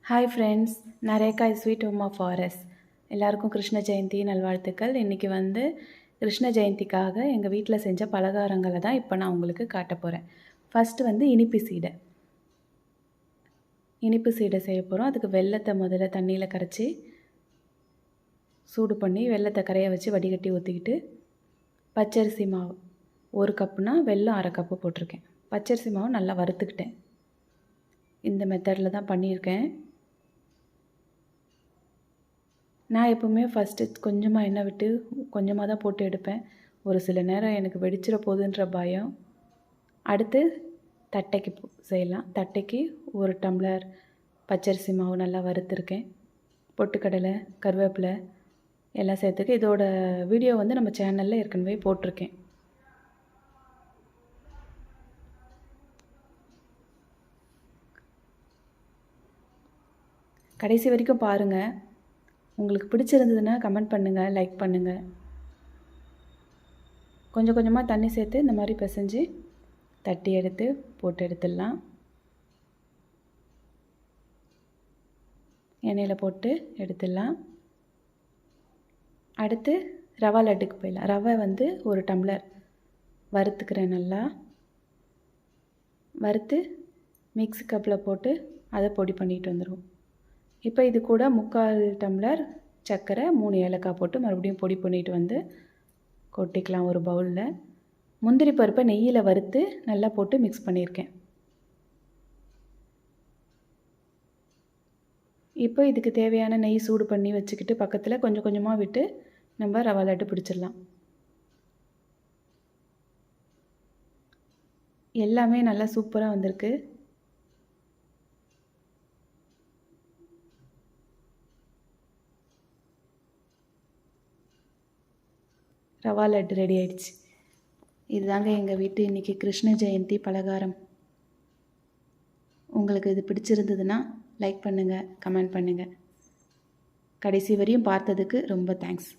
Hi friends, நான் Rekha sweet home of forest. எல்லாருக்கும் கிருஷ்ண ஜெயந்தி நல்வாழ்த்துக்கள். இன்றைக்கி கிருஷ்ண ஜெயந்திக்காக எங்கள் வீட்டில் செஞ்ச பலகாரங்களை தான் இப்போ நான் உங்களுக்கு காட்ட போகிறேன். ஃபஸ்ட்டு இனிப்பு சீடை செய்ய போகிறோம். அதுக்கு வெல்லத்தை முதல்ல தண்ணியில் கரைச்சி சூடு பண்ணி வெல்லத்தை கரைய வச்சு வடிகட்டி ஊற்றிக்கிட்டு பச்சரிசி மாவு 1 கப்புனா வெல்லம் 1/2 கப்பு போட்டிருக்கேன். பச்சரிசி மாவு நல்லா வறுத்துக்கிட்டேன். இந்த மெத்தடில் தான் பண்ணியிருக்கேன். நான் எப்போவுமே ஃபஸ்ட்டு கொஞ்சமாக எண்ணெய் விட்டு கொஞ்சமாக தான் போட்டு எடுப்பேன். ஒரு சில நேரம் எனக்கு வெடிச்சிட போகுதுன்ற பயம். அடுத்து தட்டைக்கு செய்யலாம். தட்டைக்கு 1 டம்ளர் பச்சரிசி மாவு நல்லா வறுத்துருக்கேன். பொட்டுக்கடலை, கருவேப்பிலை எல்லாம் சேர்த்துக்கு. இதோட வீடியோ நம்ம சேனலில் ஏற்கனவே போட்டிருக்கேன். கடைசி வரைக்கும் பாருங்கள். உங்களுக்கு பிடிச்சிருந்ததுன்னா கமெண்ட் பண்ணுங்கள், லைக் பண்ணுங்கள். கொஞ்சம் கொஞ்சமாக தண்ணி சேர்த்து இந்த மாதிரி பிசைஞ்சு தட்டி எடுத்து போட்டு எடுத்துடலாம். எண்ணெயில் போட்டு எடுத்துடலாம். அடுத்து ரவா லட்டுக்கு போயிடலாம். ரவை 1 டம்ளர் வறுத்துக்கிறேன். நல்லா வறுத்து மிக்ஸி கப்பில் போட்டு அதை பொடி பண்ணிட்டு வந்துடும். இப்போ இது கூட 3/4 டம்ளர் சர்க்கரை, 3 ஏலக்காய் போட்டு மறுபடியும் பொடி பண்ணிட்டு கொட்டிக்கலாம் ஒரு பவுலில். முந்திரி பருப்பை நெய்யில் வறுத்து நல்லா போட்டு மிக்ஸ் பண்ணியிருக்கேன். இப்போ இதுக்கு தேவையான நெய் சூடு பண்ணி வச்சுக்கிட்டு பக்கத்தில் கொஞ்சம் கொஞ்சமாக விட்டு நம்ம ரவா லட்டு பிடிச்சிடலாம். எல்லாமே நல்லா சூப்பராக வந்திருக்கு. ரவா லட்டு ரெடி ஆயிடுச்சு. இதுதாங்க எங்கள் வீட்டு இன்றைக்கி கிருஷ்ண ஜெயந்தி பலகாரம். உங்களுக்கு இது பிடிச்சிருந்ததுன்னா லைக் பண்ணுங்கள், கமெண்ட் பண்ணுங்கள். கடைசி வரையும் பார்த்ததுக்கு ரொம்ப தேங்க்ஸ்.